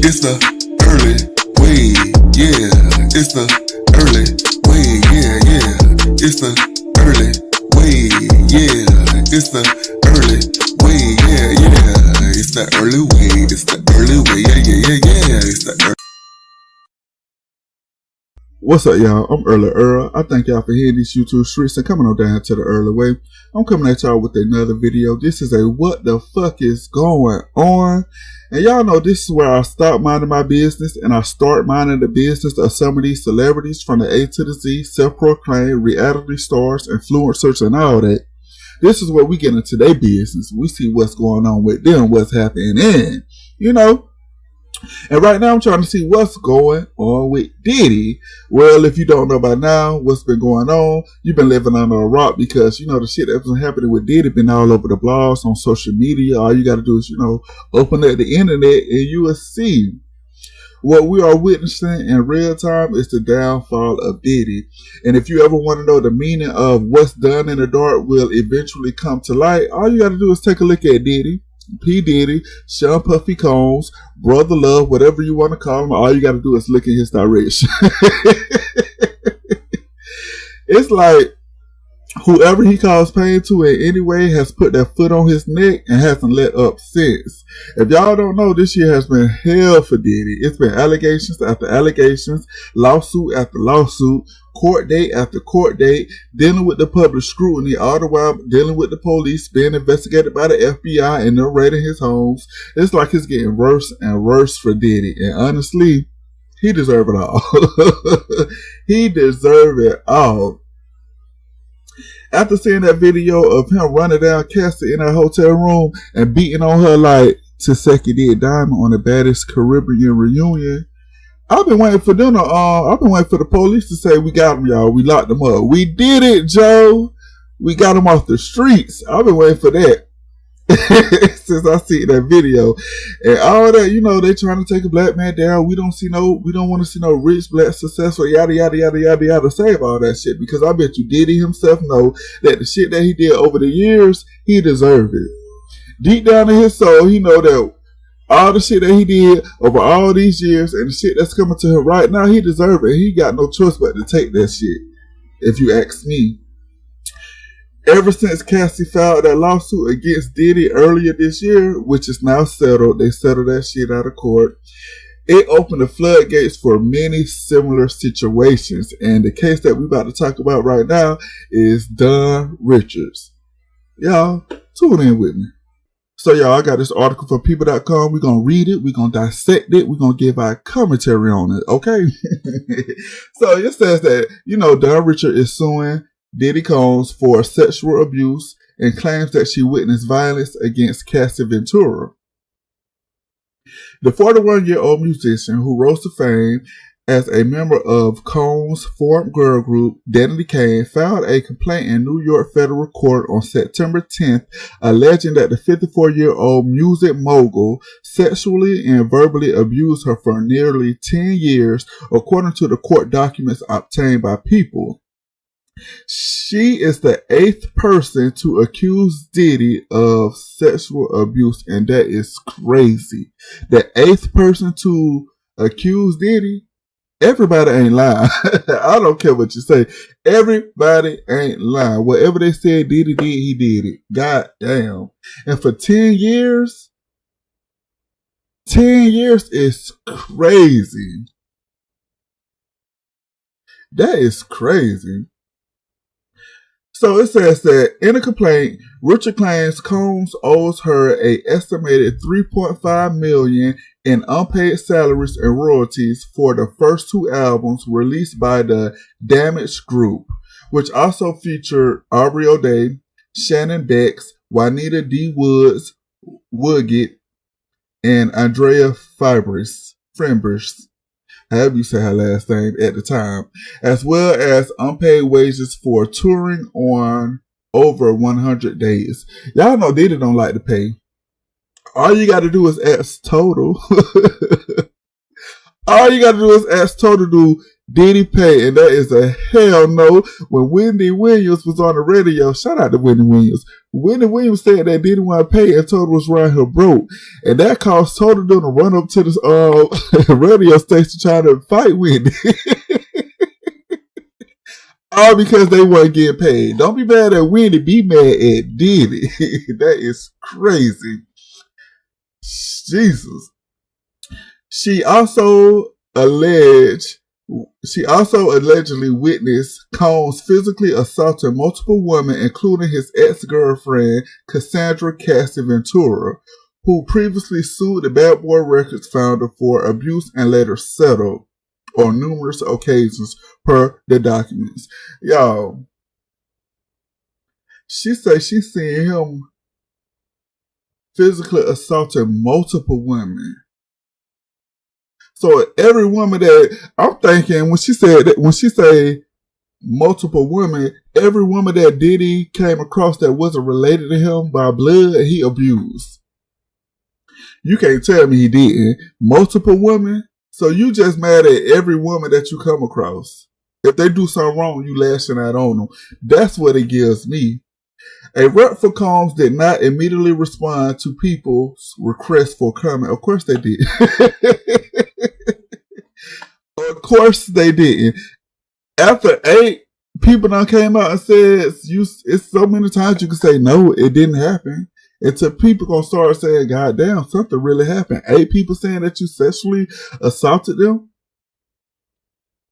It's the early way, yeah. It's the early way, yeah, yeah. It's the early way, yeah. It's the early way, yeah, yeah. It's the early way, it's the early way, yeah, yeah, yeah, yeah. It's the early. What's up, y'all? I'm Early Earl. I thank y'all for hitting these YouTube streets and coming on down to the early way. I'm coming at y'all with another video. This is a what the fuck is going on? And y'all know this is where I stop minding my business and I start minding the business of some of these celebrities from the A to the Z, self-proclaimed reality stars, influencers, and all that. This is where we get into their business. We see what's going on with them, what's happening, you know. And right now I'm trying to see what's going on with Diddy. Well, if you don't know by now what's been going on, you've been living under a rock because, you know, the shit that's been happening with Diddy been all over the blogs, on social media. All you got to do is, you know, open up the internet and you will see. What we are witnessing in real time is the downfall of Diddy. And if you ever want to know the meaning of what's done in the dark will eventually come to light, all you got to do is take a look at Diddy, P. Diddy, Sean Puffy Combs, Brother Love, whatever you want to call him. All you got to do is look in his direction. It's like whoever he caused pain to in any way has put their foot on his neck and hasn't let up since. If y'all don't know, this year has been hell for Diddy. It's been allegations after allegations, lawsuit after lawsuit, court date after court date, dealing with the public scrutiny, all the while dealing with the police, being investigated by the FBI and they're raiding his homes. It's like it's getting worse and worse for Diddy. And honestly, he deserves it all. He deserves it all. After seeing that video of him running down Cassie in her hotel room and beating on her like Taseki did Diamond on the Baddest Caribbean reunion, I've been waiting for them to, I've been waiting for the police to say, we got him, y'all. We locked him up. We did it, Joe. We got him off the streets. I've been waiting for that since I seen that video. And all that, you know, they trying to take a black man down. We don't want to see no rich, black, successful, yada, yada, yada, yada, yada, save all that shit. Because I bet you Diddy himself know that the shit that he did over the years, he deserved it. Deep down in his soul, he know that all the shit that he did over all these years and the shit that's coming to him right now, he deserves it. He got no choice but to take that shit, if you ask me. Ever since Cassie filed that lawsuit against Diddy earlier this year, which is now settled, they settled that shit out of court, it opened the floodgates for many similar situations. And the case that we're about to talk about right now is Don Richards. Y'all, tune in with me. So y'all, I got this article from people.com. We're going to read it. We're going to dissect it. We're going to give our commentary on it. Okay. So it says that, you know, Don Richards is suing Diddy Combs for sexual abuse and claims that she witnessed violence against Cassie Ventura. The 41-year-old musician who rose to fame as a member of Combs' formed girl group, Diddy Kane, filed a complaint in New York federal court on September 10th, alleging that the 54-year-old music mogul sexually and verbally abused her for nearly 10 years, according to the court documents obtained by People. She is the 8th person to accuse Diddy of sexual abuse, and that is crazy. The 8th person to accuse Diddy? Everybody ain't lying. I don't care what you say. Everybody ain't lying. Whatever they said Diddy did, he did it. God damn. And for 10 years? 10 years is crazy. That is crazy. So it says that in a complaint, Richard claims Combs owes her an estimated $3.5 million in unpaid salaries and royalties for the first 2 albums released by the Damaged Group, which also featured Aubrey O'Day, Shannon Bex, Juanita D. Woodgett, and Andrea Fibris, however you say her last name at the time, as well as unpaid wages for touring on over 100 days. Y'all know Diddy don't like to pay. All you got to do is ask Total. All you got to do is ask Total, do Diddy pay? And that is a hell no. When Wendy Williams was on the radio, shout out to Wendy Williams, Wendy Williams said that Diddy want to pay and Total was running her broke. And that caused Total to run up to this radio station trying to fight Wendy. All because they weren't getting paid. Don't be mad at Wendy, be mad at Diddy. That is crazy. Jesus. She also allegedly witnessed Combs physically assaulting multiple women, including his ex-girlfriend, Cassandra Cassie Ventura, who previously sued the Bad Boy Records founder for abuse and later settled on numerous occasions per the documents. Y'all, she said she seen him physically assaulting multiple women. So every woman that I'm thinking when she say multiple women, every woman that Diddy came across that wasn't related to him by blood, he abused. You can't tell me he didn't. Multiple women. So you just mad at every woman that you come across. If they do something wrong, you lashing out on them. That's what it gives me. A rep for Combs did not immediately respond to people's requests for comment. Of course they did. Of course they didn't. After 8 people done came out and said, it's so many times you can say, no, it didn't happen. Until people gonna start saying, God damn, something really happened. 8 people saying that you sexually assaulted them?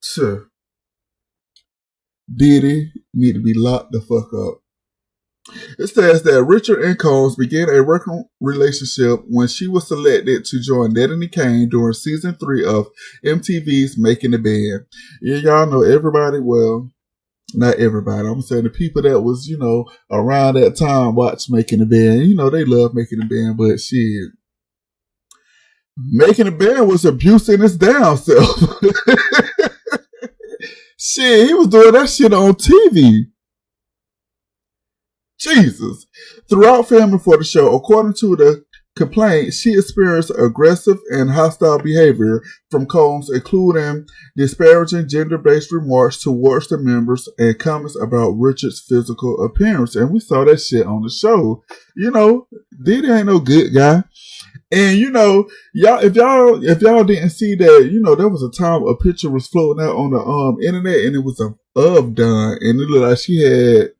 Sure. Diddy need to be locked the fuck up. It says that Richard and Combs began a working relationship when she was selected to join Diddy Kane during season 3 of MTV's Making the Band. Yeah, y'all know everybody, well, not everybody. I'm saying the people that was, around that time watch Making the Band. They love Making the Band, but shit. Making the Band was abusing his damn self. Shit, he was doing that shit on TV. Jesus. Throughout filming for the show, according to the complaint, she experienced aggressive and hostile behavior from Combs, including disparaging gender-based remarks towards the members and comments about Richard's physical appearance. And we saw that shit on the show. Diddy ain't no good guy. And y'all, if y'all didn't see that, there was a time a picture was floating out on the internet, and it was of Don, and it looked like she had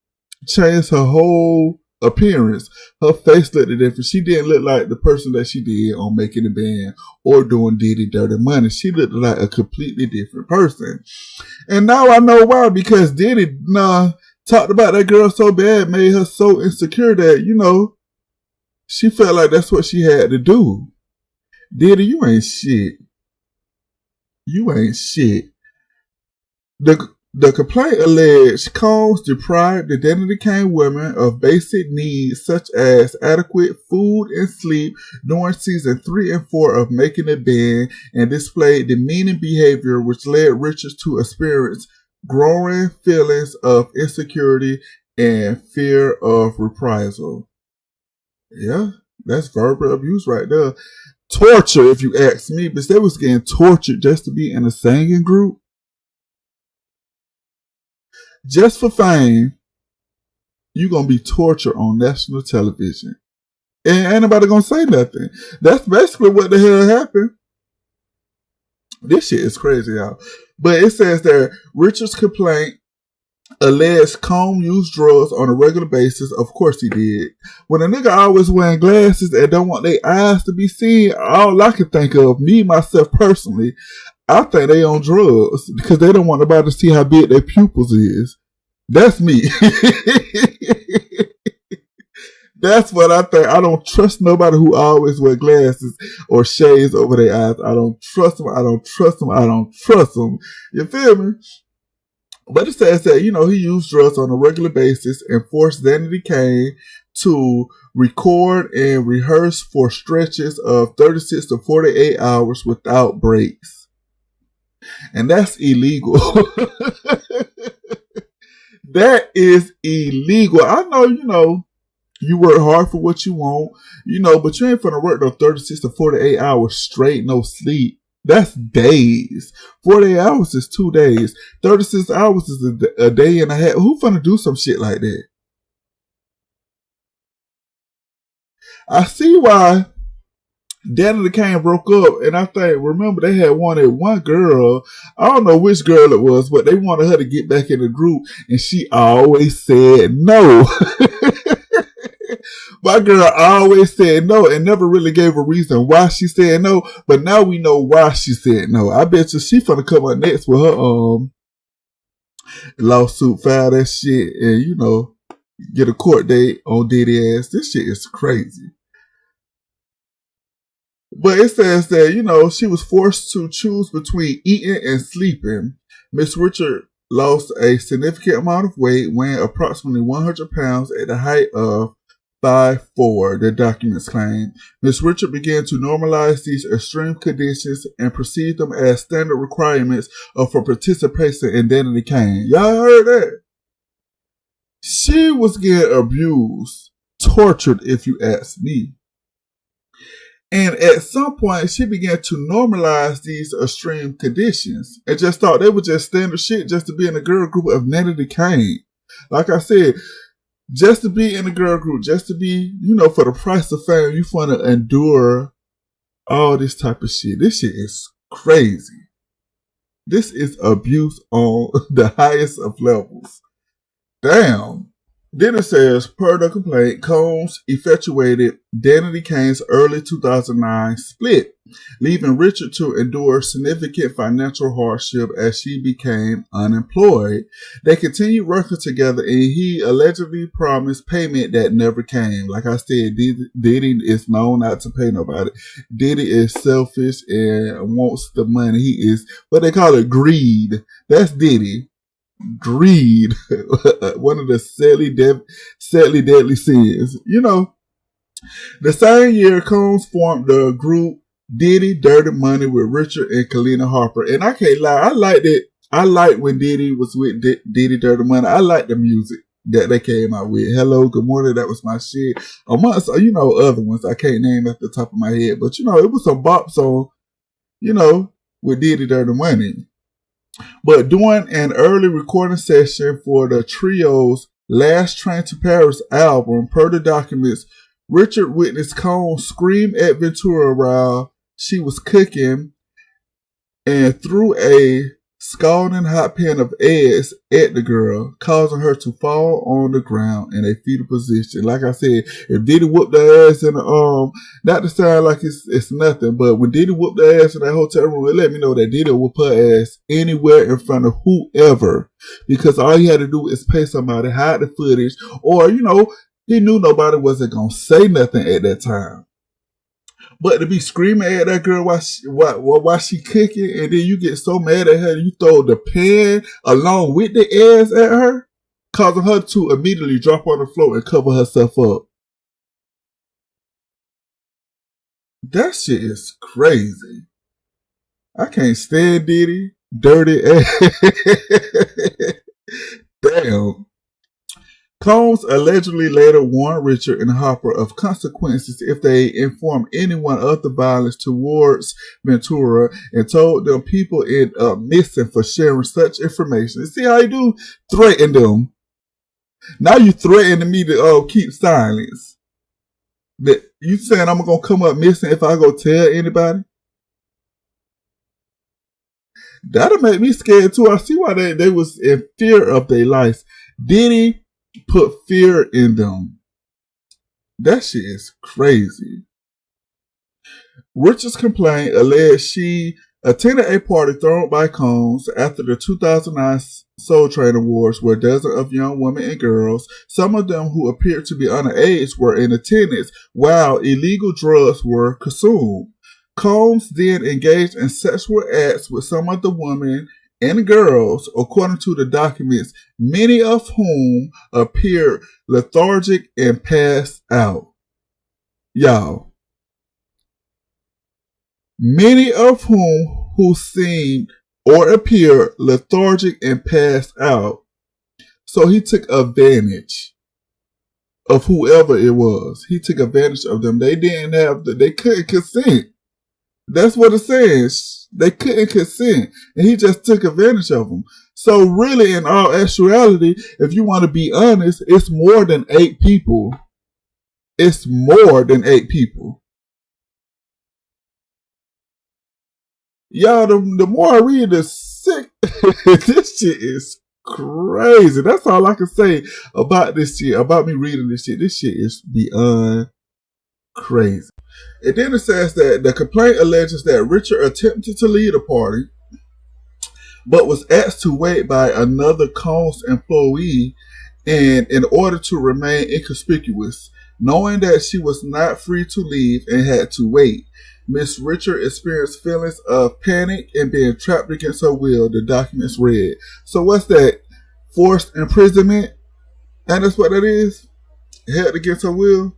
changed her whole appearance. Her face looked different. She didn't look like the person that she did on Making the Band or doing Diddy Dirty Money. She looked like a completely different person. And now I know why, because Diddy talked about that girl so bad, made her so insecure that, she felt like that's what she had to do. Diddy, you ain't shit. You ain't shit. The complaint alleged Combs deprived the Diddy Kane women of basic needs such as adequate food and sleep during season 3 and 4 of Making the Band, and displayed demeaning behavior which led Richards to experience growing feelings of insecurity and fear of reprisal. Yeah, that's verbal abuse right there. Torture, if you ask me, because they was getting tortured just to be in a singing group. Just for fame, you're going to be tortured on national television. And ain't nobody going to say nothing. That's basically what the hell happened. This shit is crazy, y'all. But it says that Richard's complaint alleged Combs used drugs on a regular basis. Of course he did. When a nigga always wearing glasses and don't want their eyes to be seen, all I can think of, me, myself personally, I think they on drugs because they don't want nobody to see how big their pupils is. That's me. That's what I think. I don't trust nobody who always wear glasses or shades over their eyes. I don't trust them. I don't trust them. I don't trust them. You feel me? But it says that, he used drugs on a regular basis and forced Diddy Kane to record and rehearse for stretches of 36 to 48 hours without breaks. And that's illegal. That is illegal. I know, you work hard for what you want, but you ain't finna work no 36 to 48 hours straight, no sleep. That's days. 48 hours is 2 days. 36 hours is a day and a half. Who finna do some shit like that? I see why Danny the Kane broke up, and I think, remember, they had wanted one girl. I don't know which girl it was, but they wanted her to get back in the group, and she always said no. My girl always said no and never really gave a reason why she said no, but now we know why she said no. I bet you she finna come up next with her lawsuit, file that shit, and get a court date on Diddy ass. This shit is crazy. But it says that, she was forced to choose between eating and sleeping. Miss Richard lost a significant amount of weight, weighing approximately 100 pounds at the height of 5'4", the documents claim. Miss Richard began to normalize these extreme conditions and perceived them as standard requirements for participation in Danny Kane. Y'all heard that? She was getting abused, tortured, if you ask me. And at some point, she began to normalize these extreme conditions and just thought they were just standard shit just to be in a girl group of Danny Kane. Like I said, just to be in a girl group, just to be, for the price of fame, you want to endure all this type of shit. This shit is crazy. This is abuse on the highest of levels. Damn. Then it says, per the complaint, Combs effectuated Danny Kane's early 2009 split, leaving Richard to endure significant financial hardship as she became unemployed. They continued working together, and he allegedly promised payment that never came. Like I said, Diddy is known not to pay nobody. Diddy is selfish and wants the money. He is what they call it, greed. That's Diddy. Greed, one of the sadly deadly sins. The same year, Combs formed the group Diddy Dirty Money with Richard and Kalina Harper. And I can't lie, I liked it. I liked when Diddy was with Diddy Dirty Money. I liked the music that they came out with. Hello, Good Morning, that was my shit. Amongst, other ones I can't name at the top of my head. But, it was some bops on, with Diddy Dirty Money. But during an early recording session for the trio's Last Train to Paris album, per the documents, Richard witnessed Combs scream at Ventura while she was cooking and threw a scalding hot pan of eggs at the girl, causing her to fall on the ground in a fetal position. Like I said, if Diddy whooped her ass in the not to sound like it's nothing, but when Diddy whooped her ass in that hotel room, it let me know that Diddy would put her ass anywhere in front of whoever, because all he had to do is pay somebody, hide the footage, or he knew nobody wasn't gonna say nothing at that time. But to be screaming at that girl while she cooking, and then you get so mad at her, you throw the pan along with the eggs at her, causing her to immediately drop on the floor and cover herself up. That shit is crazy. I can't stand Diddy. Dirty ass. Damn. Combs allegedly later warned Richard and Harper of consequences if they informed anyone of the violence towards Ventura, and told them people end up missing for sharing such information. See how you do? Threaten them. Now you threatening me to keep silence. That you saying I'm gonna come up missing if I go tell anybody? That'll make me scared too. I see why they was in fear of their lives. Diddy put fear in them. That shit is crazy. Richard's complaint alleged she attended a party thrown by Combs after the 2009 Soul Train Awards, where dozens of young women and girls, some of them who appeared to be underage, were in attendance while illegal drugs were consumed. Combs then engaged in sexual acts with some of the women and girls, according to the documents, many of whom appeared lethargic and passed out. Y'all. Many of who seemed or appeared lethargic and passed out. So he took advantage of whoever it was. He took advantage of them. They couldn't consent. That's what it says. They couldn't consent, and he just took advantage of them. So really, in all actuality, if you want to be honest, it's more than 8 people. It's more than 8 people. Y'all, the more I read, the sick. This shit is crazy. That's all I can say about this shit. About me reading this shit. This shit is beyond crazy. And then it says that the complaint alleges that Richard attempted to lead a party, but was asked to wait by another Combs employee, and in order to remain inconspicuous, knowing that she was not free to leave and had to wait. Miss Richard experienced feelings of panic and being trapped against her will, the documents read. So what's that? Forced imprisonment? And that's what that is? Held against her will?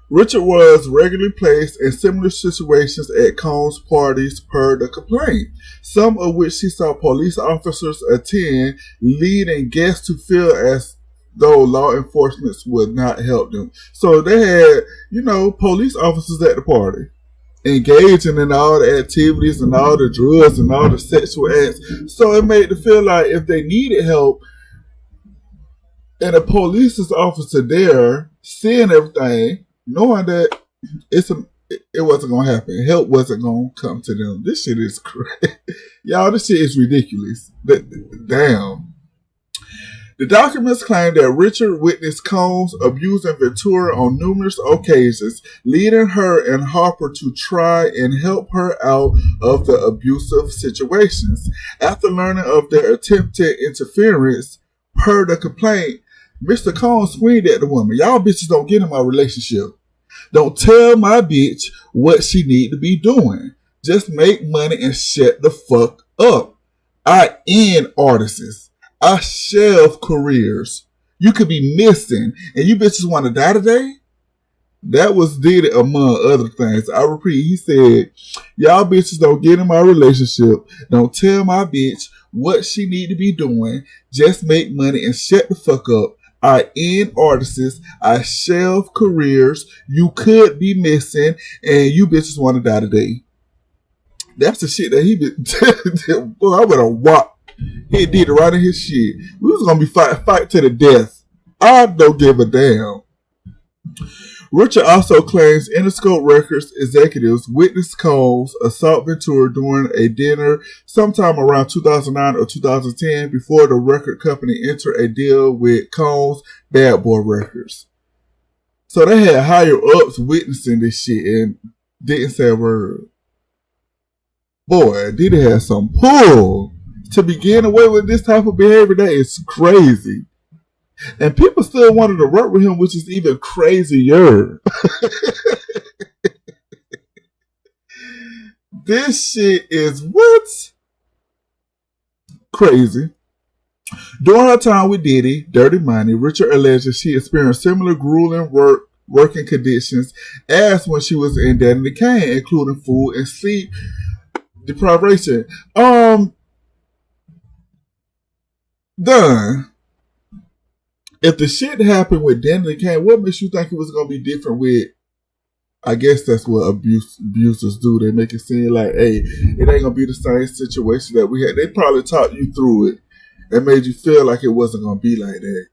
Richard was regularly placed in similar situations at Combs parties per the complaint, some of which she saw police officers attend, leading guests to feel as though law enforcement would not help them. So they had, police officers at the party, engaging in all the activities and all the drugs and all the sexual acts. So it made them feel like if they needed help, and a police officer there, seeing everything, knowing that it wasn't going to happen. Help wasn't going to come to them. This shit is crazy. Y'all, this shit is ridiculous. Damn. The documents claim that Richard witnessed Combs abusing Ventura on numerous occasions, leading her and Harper to try and help her out of the abusive situations. After learning of their attempted interference, per the complaint, Mr. Combs screamed at the woman, "Y'all bitches don't get in my relationship. Don't tell my bitch what she need to be doing. Just make money and shut the fuck up. I end artists. I shelve careers. You could be missing and you bitches want to die today?" That was Diddy, among other things. I repeat, he said, "Y'all bitches don't get in my relationship. Don't tell my bitch what she need to be doing. Just make money and shut the fuck up. I end artists. I shelve careers. You could be missing and you bitches want to die today." That's the shit that he been. Boy, I would have walked. He did it right in his shit. We was gonna be fight to the death. I don't give a damn. Richard also claims Interscope Records executives witnessed Combs assault Ventura during a dinner sometime around 2009 or 2010 before the record company entered a deal with Combs Bad Boy Records. So they had higher ups witnessing this shit and didn't say a word. Boy, Diddy had some pull to begin away with this type of behavior. That is crazy. And people still wanted to work with him, which is even crazier. This shit is what? Crazy. During her time with Diddy, Dirty Money, Richard alleges she experienced similar grueling working conditions as when she was in Danny Kane, including food and sleep deprivation. Done. If the shit happened with Danny Kane, what makes you think it was going to be different with, I guess that's what abusers do. They make it seem like, hey, it ain't going to be the same situation that we had. They probably talked you through it and made you feel like it wasn't going to be like that.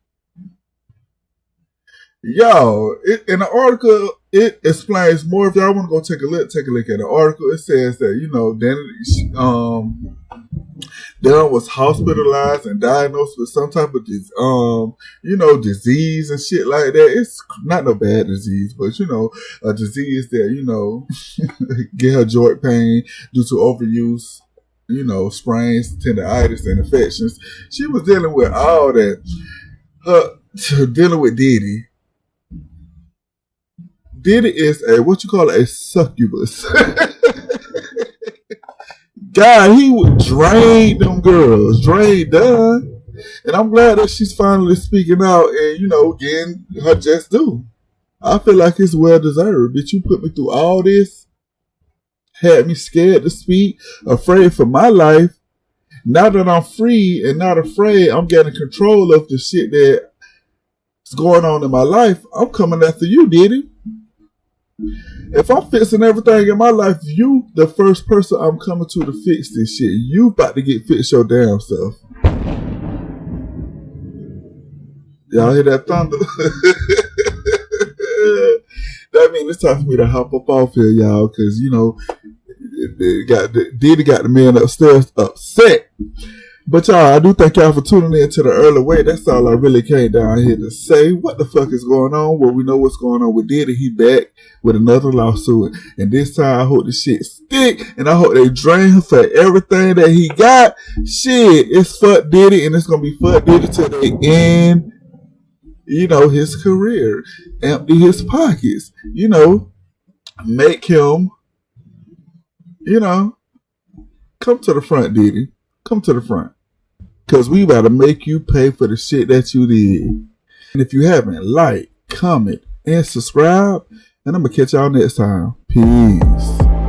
Yo, in the article, it explains more. If y'all want to go take a look at the article. It says that, Danny, Darren was hospitalized and diagnosed with some type of disease and shit like that. It's not no bad disease, but a disease that get her joint pain due to overuse, sprains, tendinitis, and infections. She was dealing with all that. Dealing with Diddy. Diddy is a succubus. God, he would drain them girls. Done. And I'm glad that she's finally speaking out and, getting her just due. I feel like it's well deserved. Bitch, you put me through all this. Had me scared to speak, afraid for my life. Now that I'm free and not afraid, I'm getting control of the shit that's going on in my life. I'm coming after you, Diddy. If I'm fixing everything in my life, you the first person I'm coming to fix this shit. You about to get fixed your damn self. Y'all hear that thunder? That means it's time for me to hop up off here, y'all, because, you know, Diddy got the man upstairs upset. But y'all, I do thank y'all for tuning in to the early way. That's all I really came down here to say. What the fuck is going on? Well, we know what's going on with Diddy. He back with another lawsuit. And this time, I hope the shit stick. And I hope they drain him for everything that he got. Shit, it's fuck Diddy. And it's going to be fuck Diddy till they end, you know, his career. Empty his pockets. You know, make him, you know, come to the front, Diddy. Come to the front. Because we about to make you pay for the shit that you did. And if you haven't, like, comment, and subscribe. And I'm going to catch y'all next time. Peace.